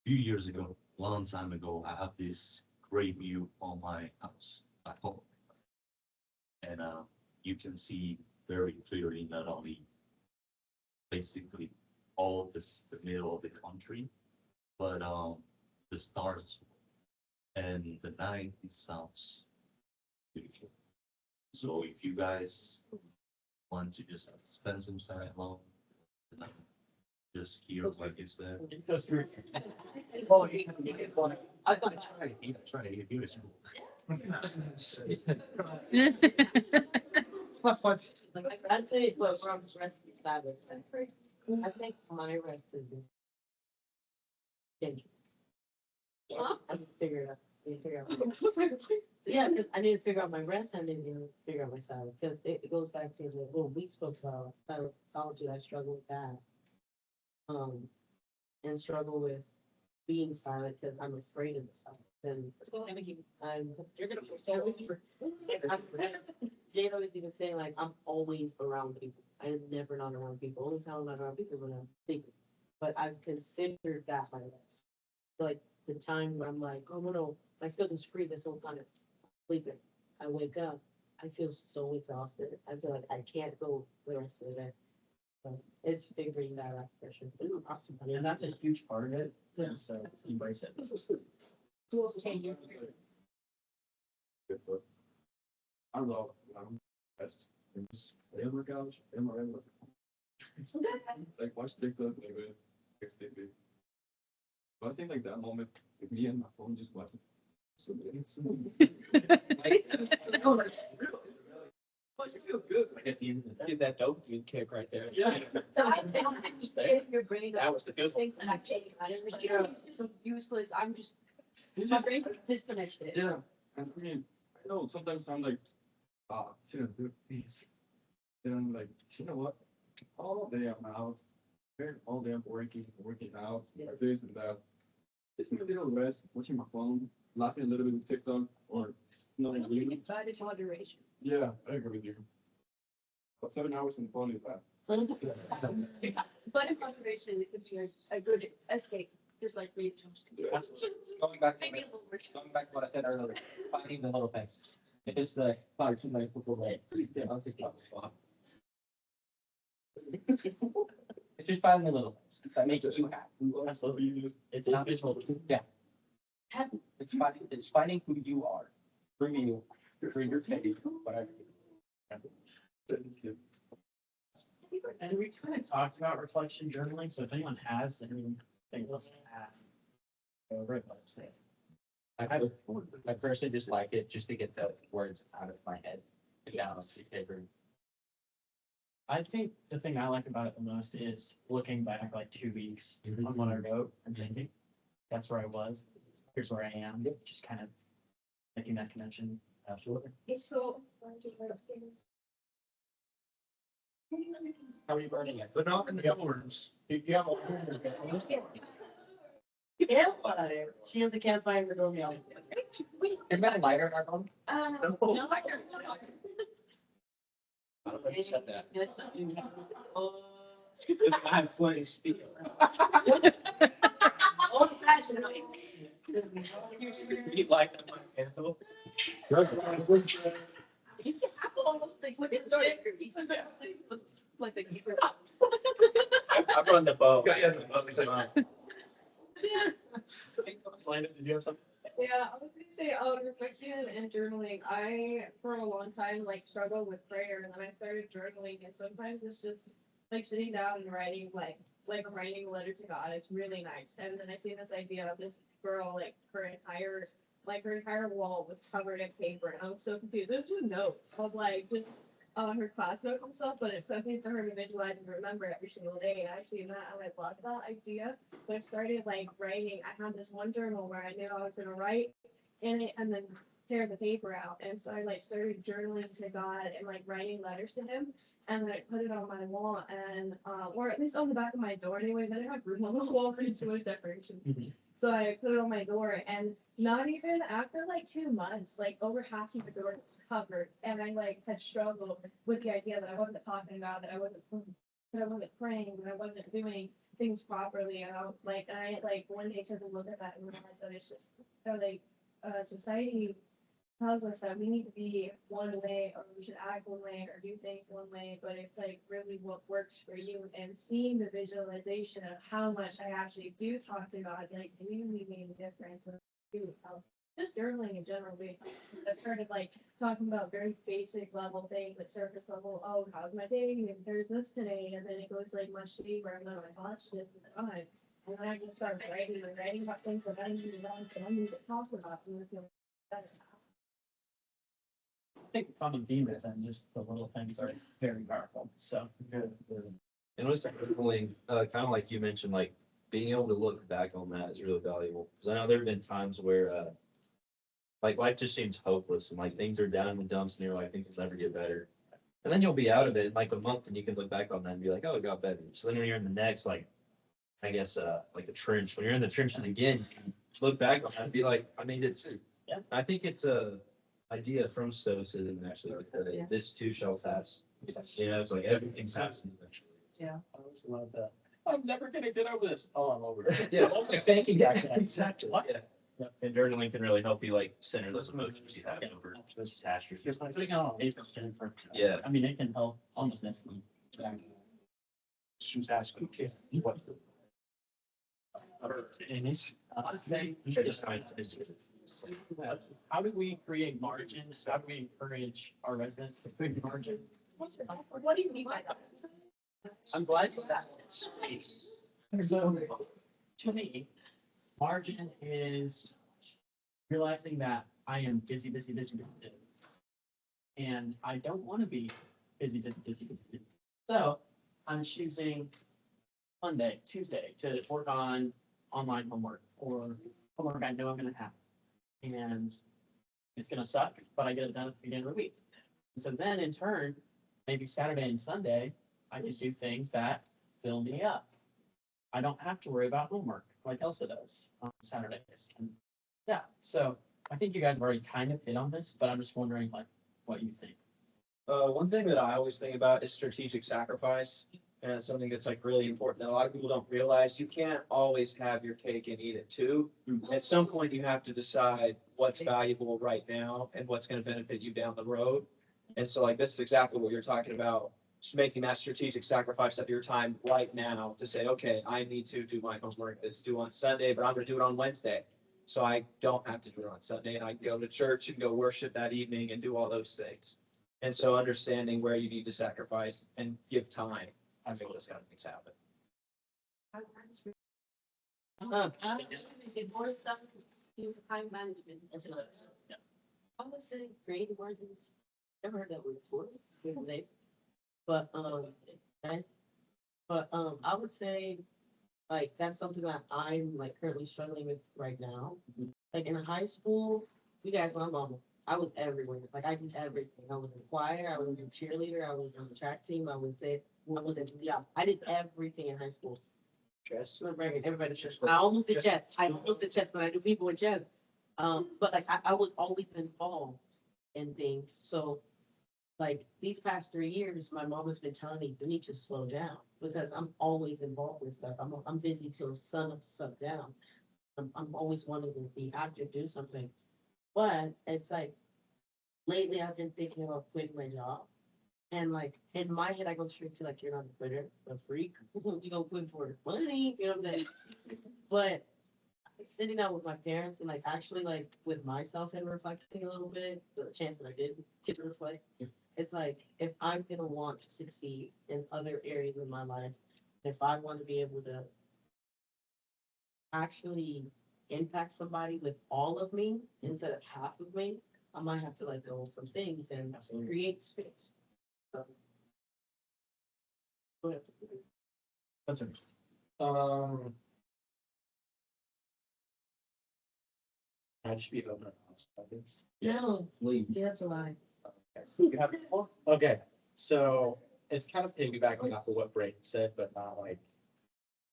few years ago, long time ago, I have this great view on my house at home. And you can see very clearly not only basically all of this, the middle of the country, but the stars and the night. It sounds beautiful. So if you guys want to just spend some time alone, just hear what you said. Because you're. Oh, I gotta try. You gotta try. You do it. Like, I'd say, well, from rest established, I think my rest is. Ginger. I need to figure it out. I need to figure out. Yeah, because I need to figure out my rest, and I need to figure out my salad, because it goes back to what we spoke about, solitude, I struggle with that. And struggle with being silent, because I'm afraid of the silence, and you're gonna feel so weird. Jada was even saying, like, I'm always around people. I'm never not around people. Only time I'm not around people is when I'm sleeping. But I've considered that my rest. So, like, the times where I'm like, oh, no, my schedule's free this whole time. Sleeping. I wake up, I feel so exhausted. I feel like I can't go the rest of the day. So it's figuring that out for sure. But it's awesome. And that's a huge part of it. And so embrace it. I love, best. Ever couch, ever. Like watch TikTok, maybe, maybe. But I think like that moment, with me and my phone just watching. So it feel good. Like at the end of the day, that dopamine kick right there. Yeah. Your brain. That was the good one. Things that I change. I never do. It's so useless. I'm just, my brain's disconnected. Yeah, and I mean, I know sometimes I'm like, shouldn't do this. Then I'm like, you know what? All day I'm out, all day I'm working out, or this and that. Taking a little rest, watching my phone, laughing a little bit with TikTok, or knowing really. That is moderation. Yeah, I agree with you. But 7 hours on the phone is bad. But in moderation, it gives you a good escape, just like we chose to do. Going back, Maybe a little more. going back to what I said earlier, finding the little things. If it's the 5 2 minutes before bed, yeah, I'll take that spot. It's just finding the little things that make you happy. Absolutely. It's not visual. Yeah. It's finding who you are, for you, for your faith, whatever. And we kind of talked about reflection journaling, so if anyone has anything else to add, go over it, let us know. I personally just like it just to get the words out of my head. Down on the paper. I think the thing I like about it the most is looking back like 2 weeks on what I wrote and thinking, that's where I was, here's where I am, just kind of making that connection. Absolutely. It's so fun to write things. How are you burning it? But not in the doors. You have a. Campfire. She has a campfire for Romeo. Is that a lighter in our phone? No, I don't. I don't know if you said that. That's something. Oh. I have plenty of steel. Old fashioned. You like my candle? You can have all those things. Look at story. Like the keeper. I run the bow. Landon, did you have something? Yeah, I was gonna say, reflection and journaling. I, for a long time, like struggled with prayer, and then I started journaling, and sometimes it's just like sitting down and writing, like writing a letter to God. It's really nice. And then I see this idea of this girl, like her entire wall was covered in paper, and I was so confused. There's just notes of like just her class notes and stuff, but it's something for her to visualize and remember every single day. And I seen that, and I loved that idea. So I started like writing. I had this one journal where I knew I was gonna write in it and then tear the paper out. And so I like started journaling to God and like writing letters to him. and then I put it on my wall and, or at least on the back of my door anyway, then I have room on the wall for too much decorations. So I put it on my door and not even after like 2 months, like over half of the door was covered. And I like had struggled with the idea that I wasn't talking about, that I wasn't praying, that I wasn't doing things properly. And I like one day took a look at that and realized that it's just society tells us that we need to be one way or we should act one way or do things one way, but it's like really what works for you, and seeing the visualization of how much I actually do talk to God, like really made a difference. Just journaling in general, I started like talking about very basic level things, like surface level, oh, how's my day, and there's this today, and then it goes like much deeper, and then my thoughts shift and time. And then I just started writing about things that I need to talk about and feel better. I think the common theme is that just the little things are very powerful, so. And with journaling, kind of like you mentioned, like being able to look back on that is really valuable. Because I know there have been times where, like life just seems hopeless and like things are down in the dumps and you're like, things will never get better. And then you'll be out of it in like a month and you can look back on that and be like, oh, it got better. So then when you're in the next, like, I guess, like the trench, when you're in the trenches again, you look back on that and be like, I mean, Yeah. I think it's a idea from Stoicism actually, that this too shall pass. You know, it's like everything passes eventually. Yeah. I always love that. I'm never gonna get over this. Oh, I'm over it. Yeah. Thinking back to that. Exactly. Yeah. And journaling can really help you like center those emotions you have over those catastrophes. Just like putting it on paper can for. Yeah. I mean, it can help almost instantly. She was asking, what? How do we create margins? How do we encourage our residents to create margin? What do you mean by that? I'm glad you asked. So, to me, margin is realizing that I am busy. And I don't want to be busy. So I'm choosing Monday, Tuesday to work on online homework or homework I know I'm gonna have. And it's gonna suck, but I get it done at the beginning of the week. So then in turn, maybe Saturday and Sunday, I can do things that fill me up. I don't have to worry about homework like Elsa does on Saturdays. And yeah, so I think you guys have already kind of hit on this, but I'm just wondering like what you think. One thing that I always think about is strategic sacrifice. And it's something that's like really important that a lot of people don't realize. You can't always have your cake and eat it too. At some point, you have to decide what's valuable right now and what's going to benefit you down the road. And so like, this is exactly what you're talking about. Just making that strategic sacrifice of your time right now to say, okay, I need to do my homework that's due on Sunday, but I'm going to do it on Wednesday. So I don't have to do it on Sunday, and I can go to church and go worship that evening and do all those things. And so understanding where you need to sacrifice and give time. I think those kind of things happen. More stuff to do with time management. Yeah. I was saying creative margins. Never heard that word before. But okay. But I would say like that's something that I'm like currently struggling with right now. Like in high school, you guys know I'm on. I was everywhere. Like I did everything. I was in choir. I was a cheerleader. I was on the track team. I was there. I did everything in high school. Chess. Everybody chess. I almost did chess. But I do people in chess. But like I was always involved in things. So like these past 3 years, my mom has been telling me you need to slow down because I'm always involved with stuff. I'm busy till sun up to sundown. I'm always wanting to be active, do something. But it's like lately I've been thinking about quitting my job. And like in my head, I go straight to like, you're not a quitter, a freak. You gonna quit for money, you know what I'm saying? But sitting down with my parents and like actually like with myself and reflecting a little bit, the chance that I did get to reflect, it's like if I'm gonna want to succeed in other areas of my life, if I want to be able to actually impact somebody with all of me instead of half of me, I might have to let go of some things and create space. That's it. I just be open. I think. No, Leave. that's a lie. You have, okay, so it's kind of piggybacking off of what Brayden said, but not like,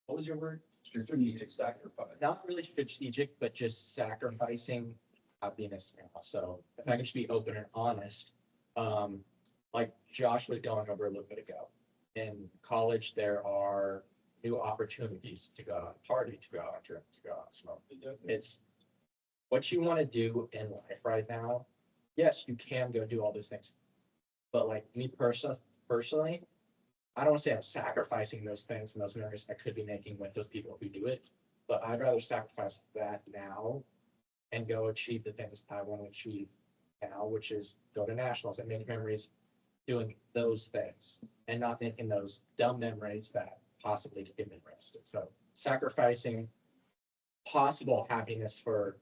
what was your word? Strategic sacrifice. Not really strategic, but just sacrificing happiness now. So if I can just be open and honest, like Josh was going over a little bit ago. In college, there are new opportunities to go out, party, to go out, drink, to go out, smoke. It's what you want to do in life right now. Yes, you can go do all those things. But like me personally, I don't want to say I'm sacrificing those things and those memories I could be making with those people who do it, but I'd rather sacrifice that now and go achieve the things I want to achieve now, which is go to nationals and make memories doing those things and not making those dumb memories that possibly could get me arrested. So sacrificing possible happiness for,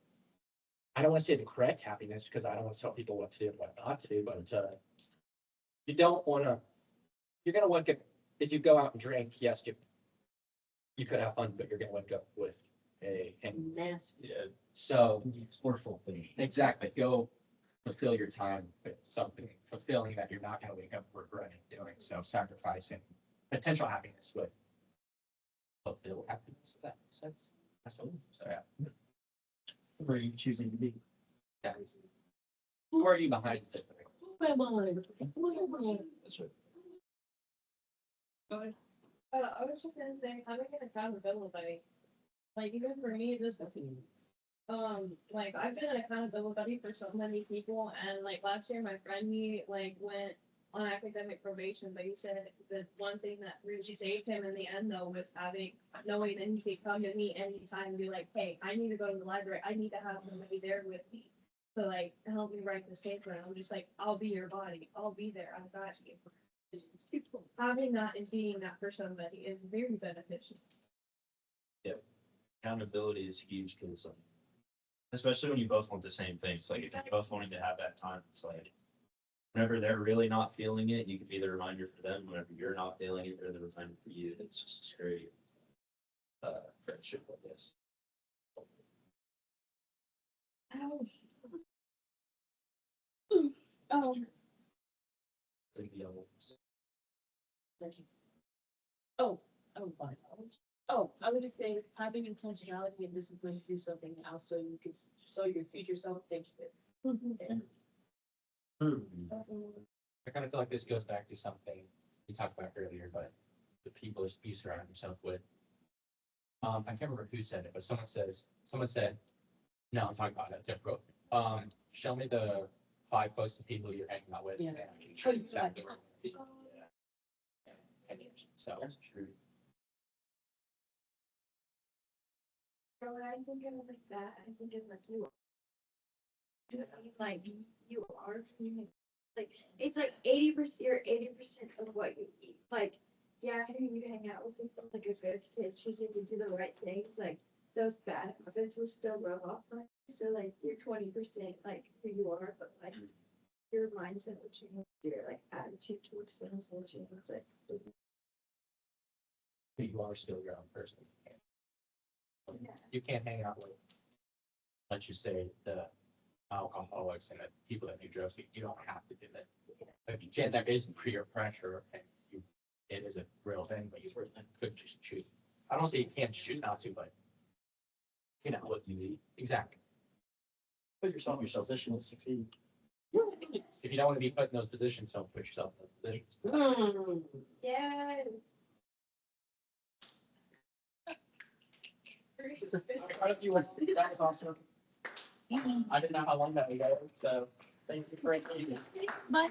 I don't want to say the correct happiness because I don't want to tell people what to do and what not to do, but you don't want to, you're going to wake up, if you go out and drink, yes, you could have fun, but you're going to wake up with a hangover. Nasty. Yeah, So more fulfilling. exactly, go fulfill your time with something fulfilling that you're not going to wake up regretting doing. So sacrificing potential happiness with fulfill happiness, if that makes sense. Absolutely. So yeah. Where are you choosing to be? that is- Who are you behind? Who am I? That's right. I was just gonna say, having an accountability, like even for me, just like I've been an accountability buddy for so many people, and like last year, my friend he like went on academic probation, but he said the one thing that really saved him in the end though was knowing that he could come to me anytime and be like, hey, I need to go to the library, I need to have somebody there with me. So like help me write this paper, and I'm just like, I'll be your body, I'll be there, I've got you. Having that and being that for somebody is very beneficial. Accountability is huge because, especially when you both want the same things. Like if you're both wanting to have that time, it's like whenever they're really not feeling it, you can be the reminder for them. Whenever you're not feeling it, they're the reminder for you. It's just a great friendship, I guess. Like the other ones. Oh, fine. Oh, I would say having intentionality and discipline to do something now so you can, so your future self thinks it. I kind of feel like this goes back to something we talked about earlier, but the people you surround yourself with. I can't remember who said it, but someone said, no, I'm talking about a different quote. Show me the 5 closest people you're hanging out with. Yeah. And I can show you exactly where you're gonna be. Yeah. 10 years. So That's true. So when I think of like that, I think of like you. Like you are community. Like it's like 80%, you're 80% of what you eat. Like, yeah, you hang out with people like a good kid, choosing to do the right things, like those bad habits will still rub off on you. So like you're 20% like who you are, but like your mindset will change, your like attitude towards things will change. Like but you are still your own person. yeah. You can't hang out with, let's just say, the alcoholics and the people that do drugs. You don't have to do that. Like you can't, that is peer pressure, and it is a real thing, but you could just choose. I don't say you can't choose not to, but you know What you eat. exactly. Put yourself in a position to succeed. If you don't want to be put in those positions, don't put yourself in those positions. Yeah. That was awesome. I didn't know how long that would go, so thank you for it. My